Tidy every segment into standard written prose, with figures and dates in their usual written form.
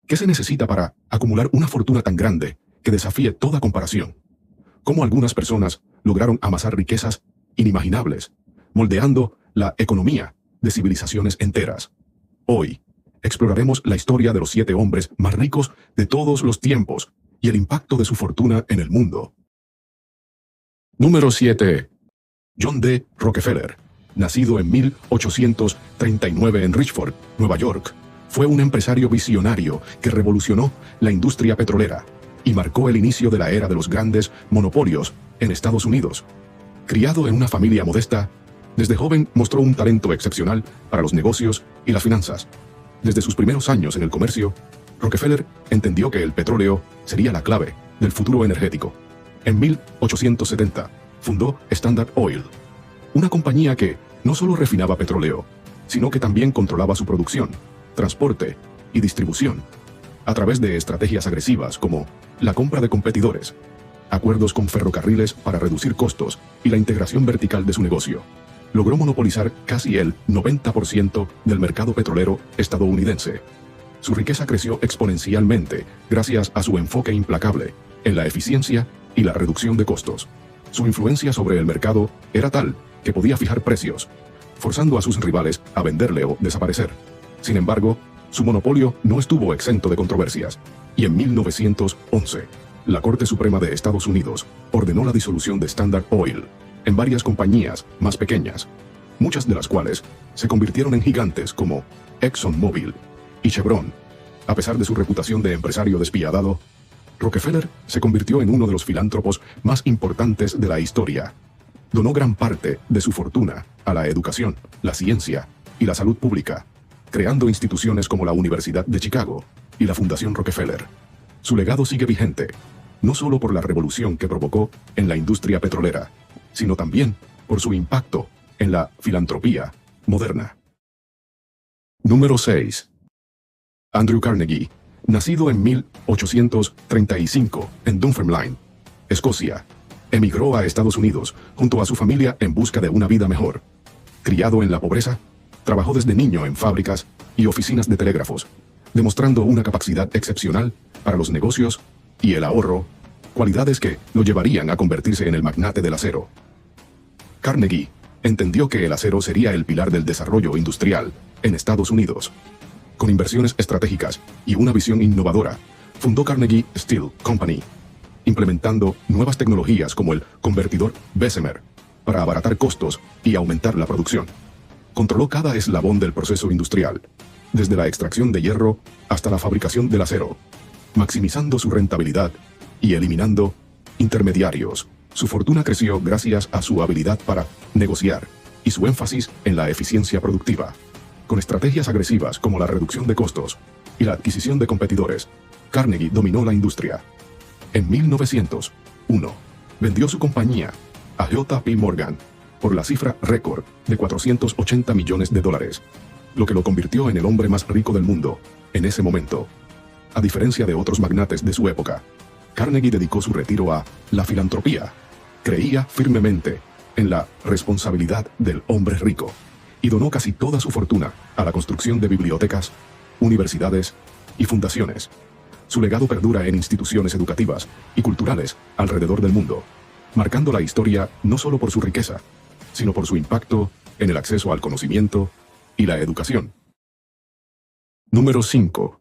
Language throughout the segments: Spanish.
¿Qué se necesita para acumular una fortuna tan grande que desafíe toda comparación? ¿Cómo algunas personas lograron amasar riquezas inimaginables, moldeando la economía de civilizaciones enteras? Hoy, exploraremos la historia de los 7 hombres más ricos de todos los tiempos y el impacto de su fortuna en el mundo. Número 7. John D. Rockefeller, nacido en 1839 en Richford, Nueva York, fue un empresario visionario que revolucionó la industria petrolera y marcó el inicio de la era de los grandes monopolios en Estados Unidos. Criado en una familia modesta, desde joven mostró un talento excepcional para los negocios y las finanzas. Desde sus primeros años en el comercio, Rockefeller entendió que el petróleo sería la clave del futuro energético. En 1870, fundó Standard Oil, una compañía que no solo refinaba petróleo, sino que también controlaba su producción, transporte y distribución, a través de estrategias agresivas como la compra de competidores, acuerdos con ferrocarriles para reducir costos y la integración vertical de su negocio. Logró monopolizar casi el 90% del mercado petrolero estadounidense. Su riqueza creció exponencialmente gracias a su enfoque implacable en la eficiencia y la reducción de costos. Su influencia sobre el mercado era tal que podía fijar precios, forzando a sus rivales a venderle o desaparecer. Sin embargo, su monopolio no estuvo exento de controversias, y en 1911, la Corte Suprema de Estados Unidos ordenó la disolución de Standard Oil en varias compañías más pequeñas, muchas de las cuales se convirtieron en gigantes como ExxonMobil y Chevron. A pesar de su reputación de empresario despiadado, Rockefeller se convirtió en uno de los filántropos más importantes de la historia. Donó gran parte de su fortuna a la educación, la ciencia y la salud pública, creando instituciones como la Universidad de Chicago y la Fundación Rockefeller. Su legado sigue vigente, no solo por la revolución que provocó en la industria petrolera, sino también por su impacto en la filantropía moderna. Número 6. Andrew Carnegie, nacido en 1835 en Dunfermline, Escocia, emigró a Estados Unidos junto a su familia en busca de una vida mejor. Criado en la pobreza, trabajó desde niño en fábricas y oficinas de telégrafos, demostrando una capacidad excepcional para los negocios y el ahorro, cualidades que lo llevarían a convertirse en el magnate del acero. Carnegie entendió que el acero sería el pilar del desarrollo industrial en Estados Unidos. Con inversiones estratégicas y una visión innovadora, fundó Carnegie Steel Company, implementando nuevas tecnologías como el convertidor Bessemer para abaratar costos y aumentar la producción. Controló cada eslabón del proceso industrial, desde la extracción de hierro hasta la fabricación del acero, maximizando su rentabilidad y eliminando intermediarios. Su fortuna creció gracias a su habilidad para negociar y su énfasis en la eficiencia productiva. Con estrategias agresivas como la reducción de costos y la adquisición de competidores, Carnegie dominó la industria. En 1901, vendió su compañía a J.P. Morgan por la cifra récord de $480 millones, lo que lo convirtió en el hombre más rico del mundo en ese momento. A diferencia de otros magnates de su época, Carnegie dedicó su retiro a la filantropía. Creía firmemente en la responsabilidad del hombre rico y donó casi toda su fortuna a la construcción de bibliotecas, universidades y fundaciones. Su legado perdura en instituciones educativas y culturales alrededor del mundo, marcando la historia no solo por su riqueza, sino por su impacto en el acceso al conocimiento y la educación. Número 5.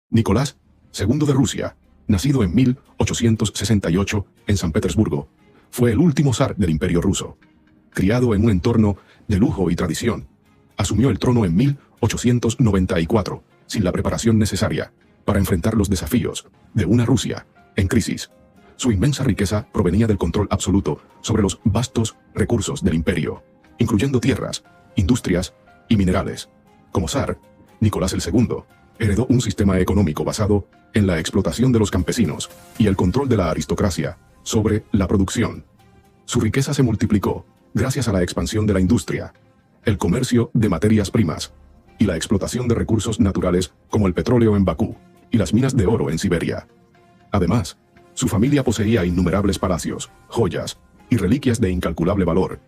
Nicolás II de Rusia, nacido en 1868 en San Petersburgo, fue el último zar del Imperio ruso. Criado en un entorno de lujo y tradición, asumió el trono en 1894 sin la preparación necesaria para enfrentar los desafíos de una Rusia en crisis. Su inmensa riqueza provenía del control absoluto sobre los vastos recursos del imperio, incluyendo tierras, industrias y minerales. Como zar, Nicolás II heredó un sistema económico basado en la explotación de los campesinos y el control de la aristocracia sobre la producción. Su riqueza se multiplicó gracias a la expansión de la industria, el comercio de materias primas y la explotación de recursos naturales como el petróleo en Bakú y las minas de oro en Siberia. Además, su familia poseía innumerables palacios, joyas y reliquias de incalculable valor,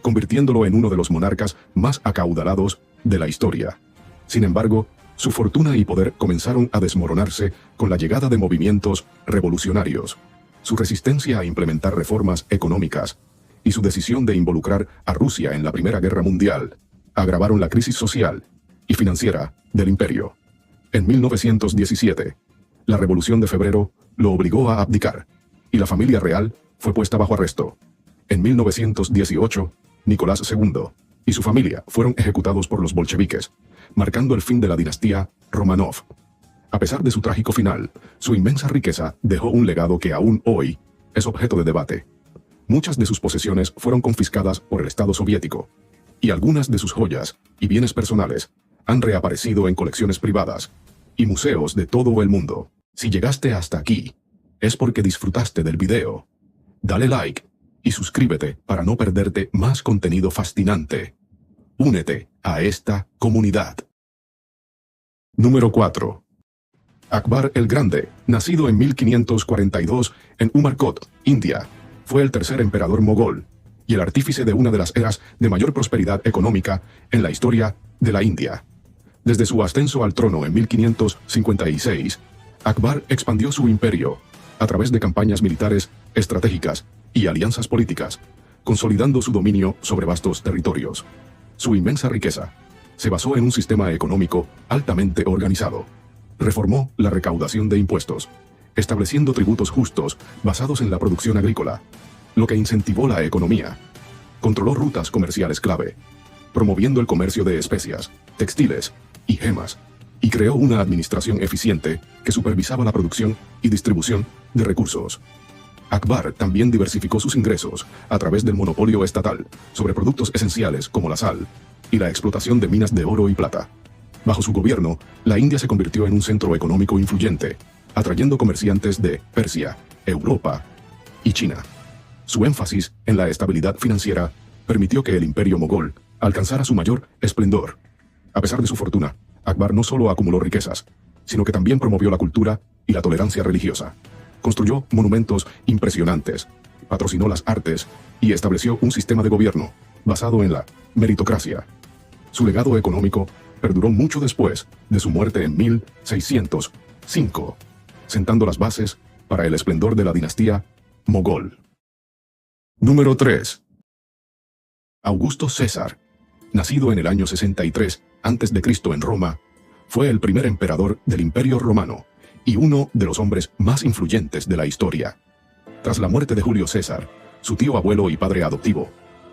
convirtiéndolo en uno de los monarcas más acaudalados de la historia. Sin embargo, Su fortuna y poder comenzaron a desmoronarse con la llegada de movimientos revolucionarios. Su resistencia a implementar reformas económicas y su decisión de involucrar a Rusia en la Primera Guerra Mundial agravaron la crisis social y financiera del imperio. En 1917, la Revolución de Febrero lo obligó a abdicar y la familia real fue puesta bajo arresto. En 1918, Nicolás II y su familia fueron ejecutados por los bolcheviques, marcando el fin de la dinastía Romanov. A pesar de su trágico final, su inmensa riqueza dejó un legado que aún hoy es objeto de debate. Muchas de sus posesiones fueron confiscadas por el Estado soviético, y algunas de sus joyas y bienes personales han reaparecido en colecciones privadas y museos de todo el mundo. Si llegaste hasta aquí, es porque disfrutaste del video. Dale like y suscríbete para no perderte más contenido fascinante. Únete a esta comunidad. Número 4. Akbar el Grande, nacido en 1542 en Umarkot, India, fue el tercer emperador mogol y el artífice de una de las eras de mayor prosperidad económica en la historia de la India. Desde su ascenso al trono en 1556, Akbar expandió su imperio a través de campañas militares estratégicas y alianzas políticas, consolidando su dominio sobre vastos territorios. Su inmensa riqueza se basó en un sistema económico altamente organizado. Reformó la recaudación de impuestos, estableciendo tributos justos basados en la producción agrícola, lo que incentivó la economía. Controló rutas comerciales clave, promoviendo el comercio de especias, textiles y gemas, y creó una administración eficiente que supervisaba la producción y distribución de recursos. Akbar también diversificó sus ingresos a través del monopolio estatal sobre productos esenciales como la sal y la explotación de minas de oro y plata. Bajo su gobierno, la India se convirtió en un centro económico influyente, atrayendo comerciantes de Persia, Europa y China. Su énfasis en la estabilidad financiera permitió que el imperio mogol alcanzara su mayor esplendor. A pesar de su fortuna, Akbar no solo acumuló riquezas, sino que también promovió la cultura y la tolerancia religiosa. Construyó monumentos impresionantes, patrocinó las artes y estableció un sistema de gobierno basado en la meritocracia. Su legado económico perduró mucho después de su muerte en 1605, sentando las bases para el esplendor de la dinastía mogol. Número 3. Augusto César, nacido en el año 63 a.C. en Roma, fue el primer emperador del Imperio Romano y uno de los hombres más influyentes de la historia. Tras la muerte de Julio César, su tío abuelo y padre adoptivo,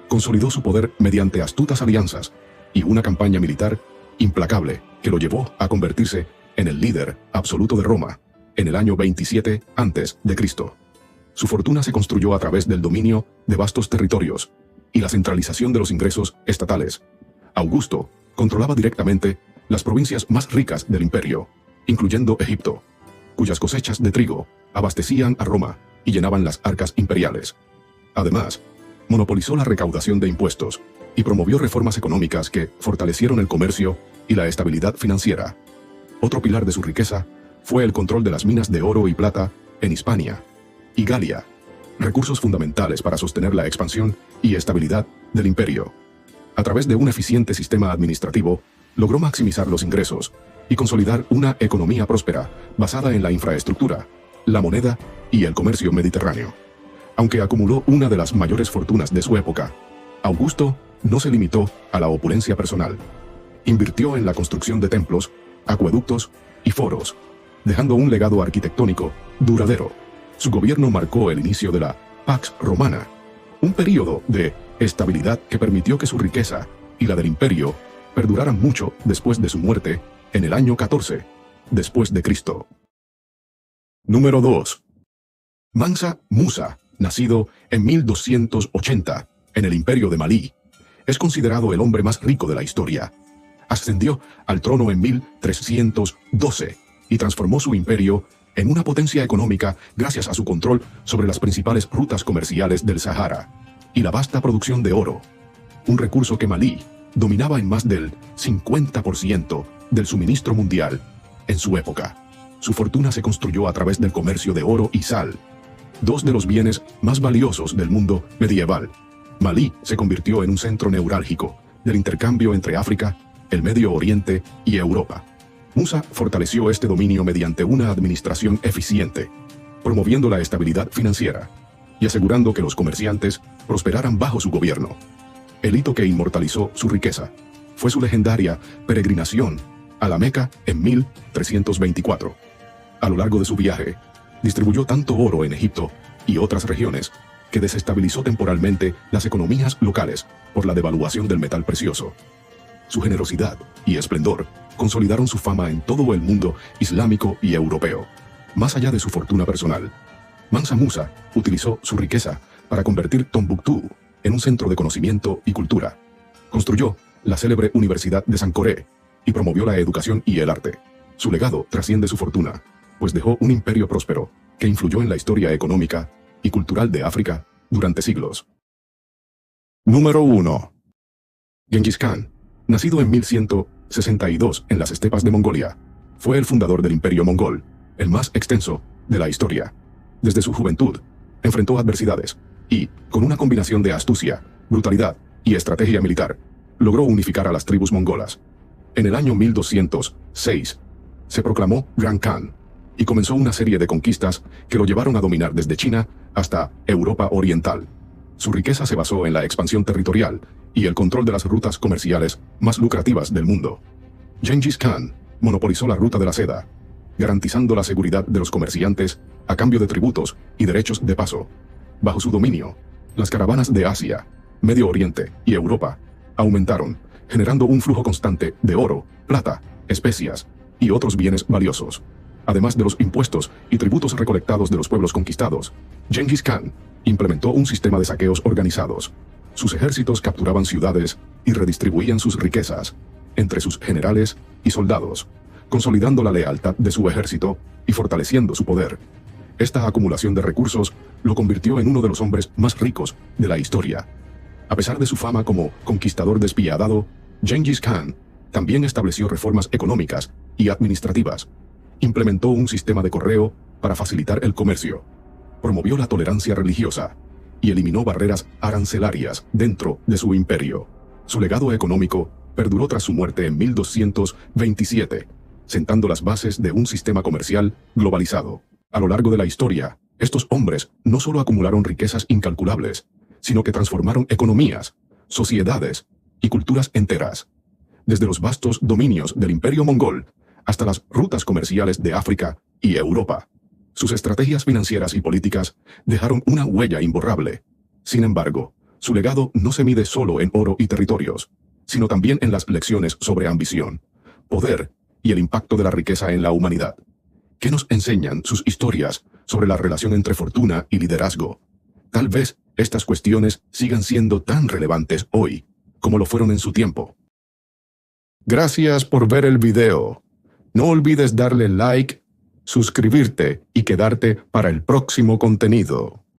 consolidó su poder mediante astutas alianzas y una campaña militar implacable que lo llevó a convertirse en el líder absoluto de Roma en el año 27 a.C. Su fortuna se construyó a través del dominio de vastos territorios y la centralización de los ingresos estatales. Augusto controlaba directamente las provincias más ricas del imperio, incluyendo Egipto, cuyas cosechas de trigo abastecían a Roma y llenaban las arcas imperiales. Además, monopolizó la recaudación de impuestos y promovió reformas económicas que fortalecieron el comercio y la estabilidad financiera. Otro pilar de su riqueza fue el control de las minas de oro y plata en Hispania y Galia, recursos fundamentales para sostener la expansión y estabilidad del imperio. A través de un eficiente sistema administrativo, logró maximizar los ingresos y consolidar una economía próspera basada en la infraestructura, la moneda y el comercio mediterráneo. Aunque acumuló una de las mayores fortunas de su época, Augusto no se limitó a la opulencia personal. Invirtió en la construcción de templos, acueductos y foros, dejando un legado arquitectónico duradero. Su gobierno marcó el inicio de la Pax Romana, un período de estabilidad que permitió que su riqueza y la del imperio perduraran mucho después de su muerte en el año 14 después de Cristo. Número 2. Mansa Musa, nacido en 1280 en el imperio de Malí, es considerado el hombre más rico de la historia. Ascendió al trono en 1312 y transformó su imperio en una potencia económica gracias a su control sobre las principales rutas comerciales del Sahara y la vasta producción de oro, un recurso que Malí dominaba en más del 50% del suministro mundial en su época. Su fortuna se construyó a través del comercio de oro y sal, dos de los bienes más valiosos del mundo medieval. Malí se convirtió en un centro neurálgico del intercambio entre África, el Medio Oriente y Europa. Musa fortaleció este dominio mediante una administración eficiente, promoviendo la estabilidad financiera y asegurando que los comerciantes prosperaran bajo su gobierno. El hito que inmortalizó su riqueza fue su legendaria peregrinación a la Meca en 1324. A lo largo de su viaje, distribuyó tanto oro en Egipto y otras regiones que desestabilizó temporalmente las economías locales por la devaluación del metal precioso. Su generosidad y esplendor consolidaron su fama en todo el mundo islámico y europeo. Más allá de su fortuna personal, Mansa Musa utilizó su riqueza para convertir Tombuctú en un centro de conocimiento y cultura. Construyó la célebre Universidad de Sankoré y promovió la educación y el arte. Su legado trasciende su fortuna, pues dejó un imperio próspero que influyó en la historia económica y cultural de África durante siglos. Número 1. Gengis Khan, nacido en 1162 en las estepas de Mongolia, fue el fundador del Imperio Mongol, el más extenso de la historia. Desde su juventud, enfrentó adversidades y, con una combinación de astucia, brutalidad y estrategia militar, logró unificar a las tribus mongolas. En el año 1206, se proclamó Gran Khan y comenzó una serie de conquistas que lo llevaron a dominar desde China hasta Europa Oriental. Su riqueza se basó en la expansión territorial y el control de las rutas comerciales más lucrativas del mundo. Gengis Khan monopolizó la ruta de la seda, garantizando la seguridad de los comerciantes a cambio de tributos y derechos de paso. Bajo su dominio, las caravanas de Asia, Medio Oriente y Europa aumentaron, generando un flujo constante de oro, plata, especias y otros bienes valiosos. Además de los impuestos y tributos recolectados de los pueblos conquistados, Gengis Khan implementó un sistema de saqueos organizados. Sus ejércitos capturaban ciudades y redistribuían sus riquezas entre sus generales y soldados, consolidando la lealtad de su ejército y fortaleciendo su poder. Esta acumulación de recursos lo convirtió en uno de los hombres más ricos de la historia. A pesar de su fama como conquistador despiadado, Gengis Khan también estableció reformas económicas y administrativas. Implementó un sistema de correo para facilitar el comercio, promovió la tolerancia religiosa y eliminó barreras arancelarias dentro de su imperio. Su legado económico perduró tras su muerte en 1227, sentando las bases de un sistema comercial globalizado. A lo largo de la historia, estos hombres no solo acumularon riquezas incalculables, sino que transformaron economías, sociedades y culturas enteras. Desde los vastos dominios del Imperio Mongol hasta las rutas comerciales de África y Europa, sus estrategias financieras y políticas dejaron una huella imborrable. Sin embargo, su legado no se mide solo en oro y territorios, sino también en las lecciones sobre ambición, poder y el impacto de la riqueza en la humanidad. ¿Qué nos enseñan sus historias sobre la relación entre fortuna y liderazgo? Tal vez estas cuestiones sigan siendo tan relevantes hoy como lo fueron en su tiempo. Gracias por ver el video. No olvides darle like, suscribirte y quedarte para el próximo contenido.